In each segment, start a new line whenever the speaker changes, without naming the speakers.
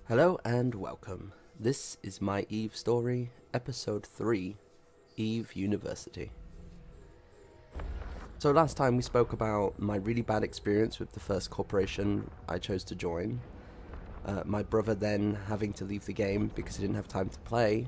Hello and welcome. This is my Eve story, episode 3, Eve University. So last time we spoke about my really bad experience with the first corporation I chose to join, my brother then having to leave the game because he didn't have time to play,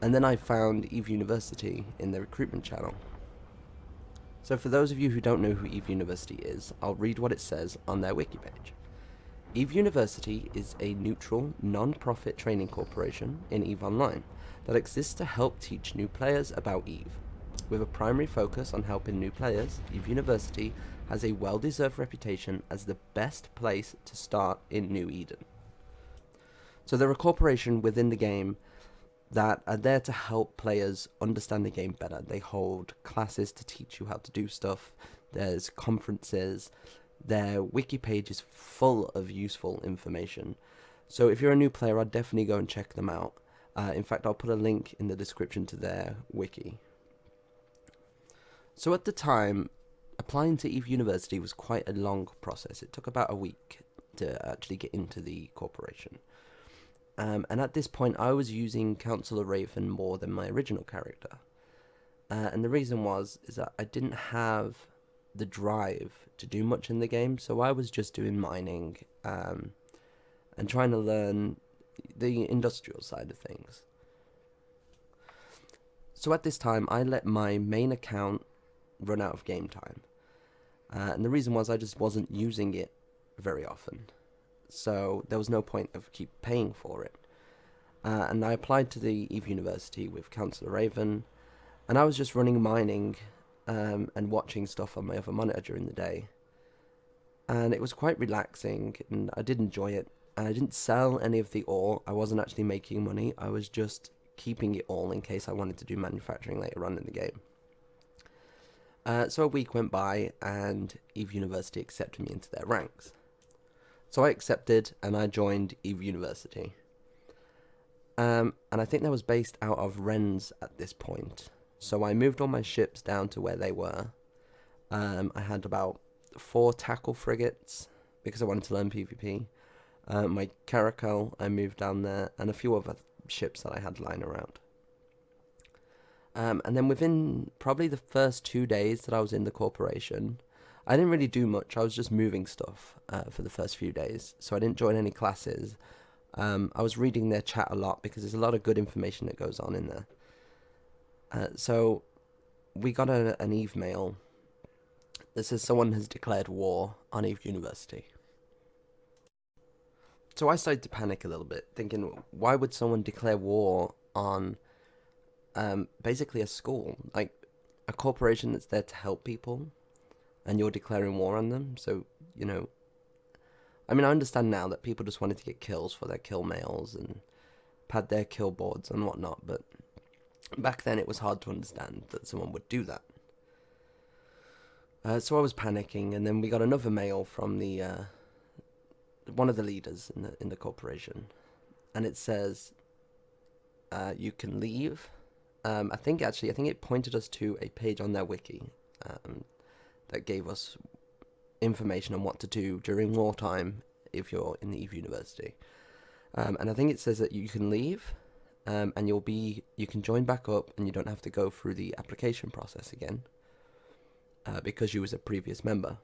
and then I found Eve University in the recruitment channel. So for those of you who don't know who Eve University is, I'll read what it says on their wiki page. Eve University is a neutral, non-profit training corporation in EVE Online that exists to help teach new players about EVE. With a primary focus on helping new players, Eve University has a well-deserved reputation as the best place to start in New Eden. So they're a corporation within the game that are there to help players understand the game better. They hold classes to teach you how to do stuff. There's conferences. Their wiki page is full of useful information. So if you're a new player, I'd definitely go and check them out. In fact, I'll put a link in the description to their wiki. So at the time, applying to Eve University was quite a long process. It took about a week to actually get into the corporation. And at this point, I was using Councillor Raven more than my original character. And the reason is that I didn't have the drive to do much in the game, so I was just doing mining and trying to learn the industrial side of things. So at this time, I let my main account run out of game time. And the reason was I just wasn't using it very often. So there was no point of keep paying for it. And I applied to the Eve University with Councillor Raven, and I was just running mining and watching stuff on my other monitor during the day. And it was quite relaxing, and I did enjoy it. I didn't sell any of the ore. I wasn't actually making money. I was just keeping it all in case I wanted to do manufacturing later on in the game. So a week went by, and Eve University accepted me into their ranks. So I accepted, and I joined Eve University. And I think that was based out of Rennes at this point. So I moved all my ships down to where they were. I had about 4 tackle frigates because I wanted to learn PvP. My caracal I moved down there, and a few other ships that I had lying around. And then within probably the first 2 days that I was in the corporation, I didn't really do much. I was just moving stuff for the first few days, so I didn't join any classes. I was reading their chat a lot because there's a lot of good information that goes on in there. So we got an Eve mail that says someone has declared war on Eve University. So I started to panic a little bit, thinking, why would someone declare war on basically a school, like a corporation that's there to help people, and you're declaring war on them? So, you know, I mean, I understand now that people just wanted to get kills for their kill mails and pad their kill boards and whatnot, but back then it was hard to understand that someone would do that. So I was panicking, and then we got another mail from the one of the leaders in the corporation, and it says you can leave. I think it pointed us to a page on their wiki that gave us information on what to do during wartime if you're in the Eve University. And I think it says that you can leave, and you can join back up, and you don't have to go through the application process again because you was a previous member.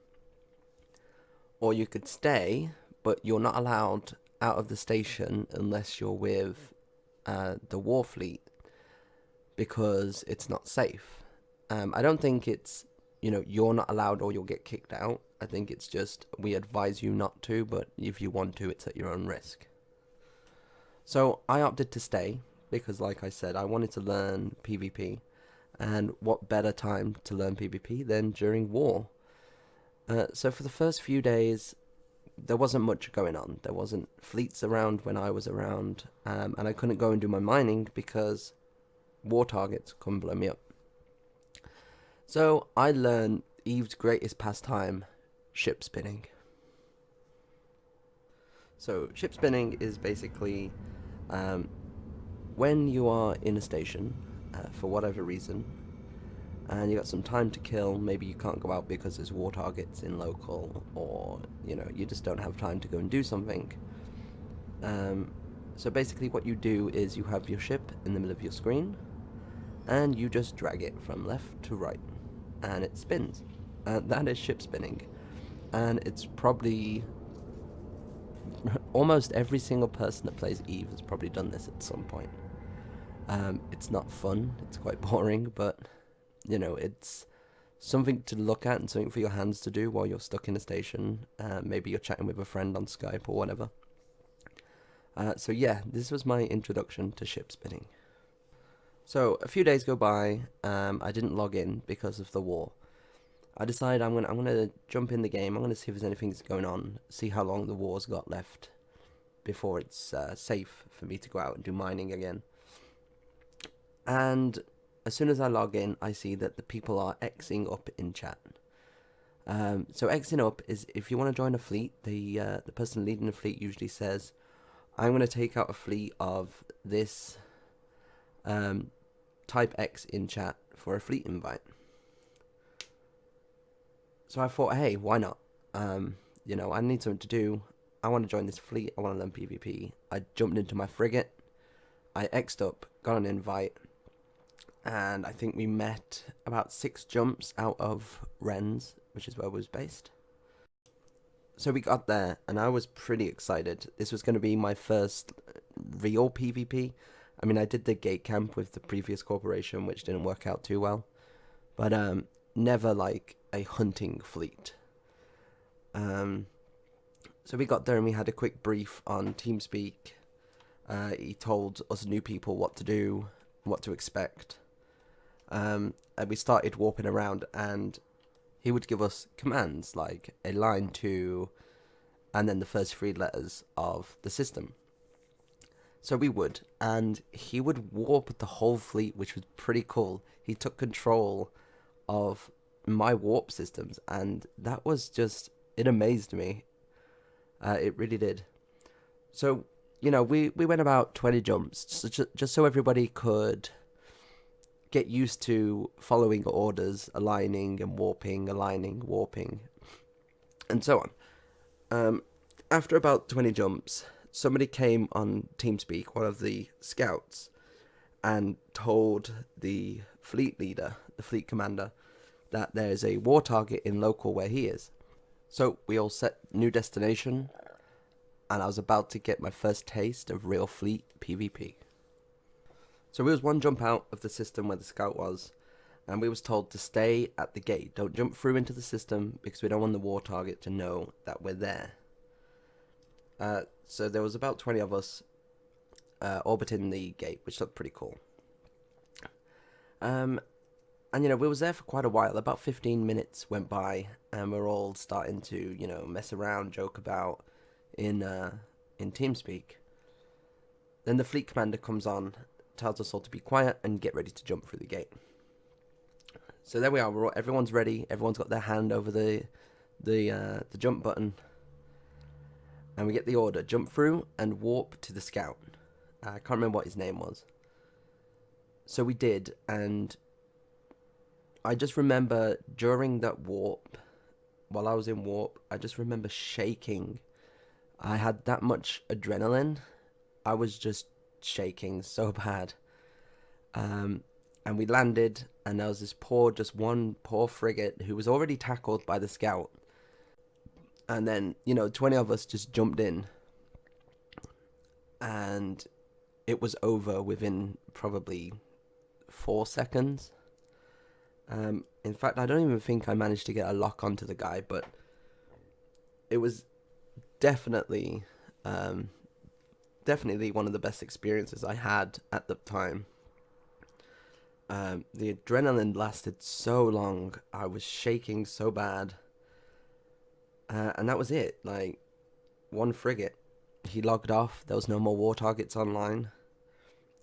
Or you could stay, but you're not allowed out of the station unless you're with the war fleet because it's not safe. I don't think it's, you're not allowed or you'll get kicked out. I think it's just we advise you not to, but if you want to, it's at your own risk. So I opted to stay because, like I said, I wanted to learn PvP, and what better time to learn PvP than during war? So for the first few days, there wasn't much going on. There wasn't fleets around when I was around, and I couldn't go and do my mining because war targets couldn't blow me up. So I learned Eve's greatest pastime, ship spinning. So ship spinning is basically when you are in a station for whatever reason, and you got some time to kill. Maybe you can't go out because there's war targets in local, or you just don't have time to go and do something. So basically what you do is you have your ship in the middle of your screen, and you just drag it from left to right, and it spins. And that is ship spinning. And it's probably almost every single person that plays Eve has probably done this at some point. It's not fun, it's quite boring, but it's something to look at and something for your hands to do while you're stuck in a station. Maybe you're chatting with a friend on Skype or whatever. So yeah, this was my introduction to ship spinning. So a few days go by. I didn't log in because of the war. I decided I'm gonna jump in the game. I'm gonna see if there's anything going on. See how long the war's got left before it's safe for me to go out and do mining again. And as soon as I log in, I see that the people are Xing up in chat. So Xing up is if you want to join a fleet, the person leading the fleet usually says, I'm going to take out a fleet of this type X in chat for a fleet invite. So I thought, hey, why not? I need something to do. I want to join this fleet. I want to learn PvP. I jumped into my frigate. I X'd up, got an invite, and I think we met about 6 jumps out of Rennes, which is where we was based. So we got there, and I was pretty excited. This was going to be my first real PvP. I mean, I did the gate camp with the previous corporation, which didn't work out too well. But never like a hunting fleet. So we got there and we had a quick brief on TeamSpeak. He told us new people what to do, what to expect. And we started warping around, and he would give us commands like a line to, and then the first 3 letters of the system. So we would, and he would warp the whole fleet, which was pretty cool. He took control of my warp systems, and that was just, it amazed me. It really did. So, we went about 20 jumps, just so everybody could get used to following orders, aligning and warping, aligning, warping, and so on. After about 20 jumps, somebody came on TeamSpeak, one of the scouts, and told the fleet leader, the fleet commander, that there's a war target in local where he is. So we all set new destination, and I was about to get my first taste of real fleet PvP. So we was 1 jump out of the system where the scout was, and we was told to stay at the gate. Don't jump through into the system because we don't want the war target to know that we're there. So there was about 20 of us orbiting the gate, which looked pretty cool. And we was there for quite a while. About 15 minutes went by, and we're all starting to, mess around, joke about in TeamSpeak. Then the fleet commander comes on, tells us all to be quiet and get ready to jump through the gate. So there we are. Everyone's ready. Everyone's got their hand over the jump button, and we get the order: jump through and warp to the scout. I can't remember what his name was. So we did, and I just remember during that warp, while I was in warp, I just remember shaking. I had that much adrenaline. I was just shaking so bad. And we landed, and there was this one poor frigate who was already tackled by the scout. And then, 20 of us just jumped in, and it was over within probably 4 seconds. In fact, I don't even think I managed to get a lock onto the guy, but it was definitely one of the best experiences I had at the time. The adrenaline lasted so long. I was shaking so bad. And that was it. Like, 1 frigate. He logged off. There was no more war targets online.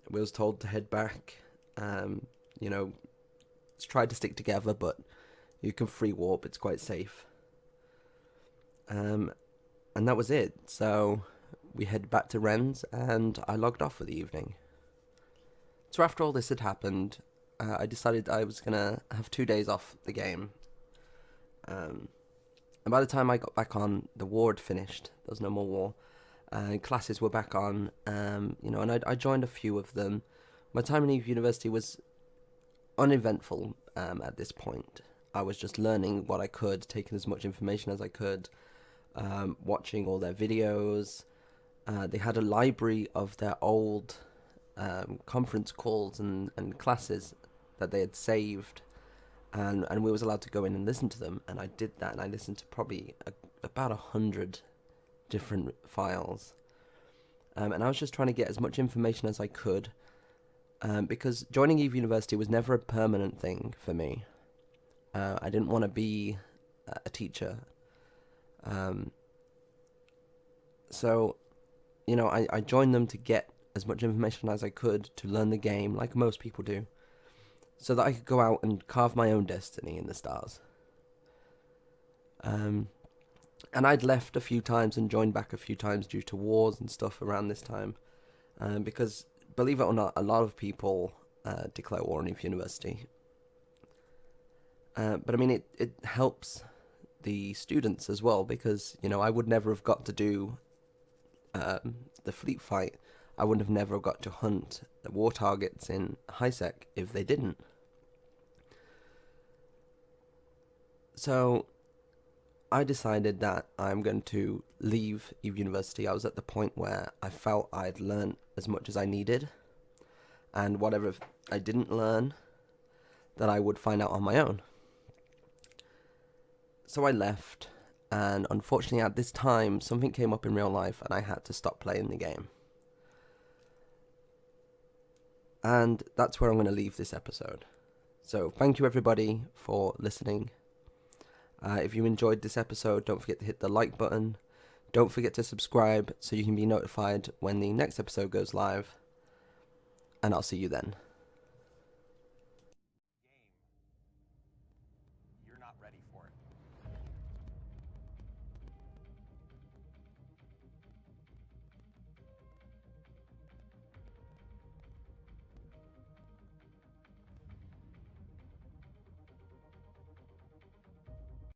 We was told to head back. Let's try to stick together, but you can free warp. It's quite safe. And that was it. So we headed back to Rennes, and I logged off for the evening. So after all this had happened, I decided I was going to have 2 days off the game. And by the time I got back on, the war had finished. There was no more war. Classes were back on, and I joined a few of them. My time in Eve University was uneventful at this point. I was just learning what I could, taking as much information as I could, watching all their videos. They had a library of their old conference calls and classes that they had saved, and we was allowed to go in and listen to them, and I did that, and I listened to probably about 100 different files, and I was just trying to get as much information as I could, because joining Eve University was never a permanent thing for me. I didn't want to be a teacher, so I joined them to get as much information as I could to learn the game, like most people do, so that I could go out and carve my own destiny in the stars. And I'd left a few times and joined back a few times due to wars and stuff around this time, because, believe it or not, a lot of people declare war on Eve University. But I mean, it helps the students as well, because, I would never have got to do the fleet fight. I would have never got to hunt the war targets in HiSec if they didn't. So I decided that I'm going to leave Eve University. I was at the point where I felt I'd learned as much as I needed, and whatever I didn't learn, that I would find out on my own. So I left, and unfortunately at this time something came up in real life and I had to stop playing the game. And that's where I'm going to leave this episode. So thank you everybody for listening. If you enjoyed this episode, don't forget to hit the like button. Don't forget to subscribe so you can be notified when the next episode goes live. And I'll see you then.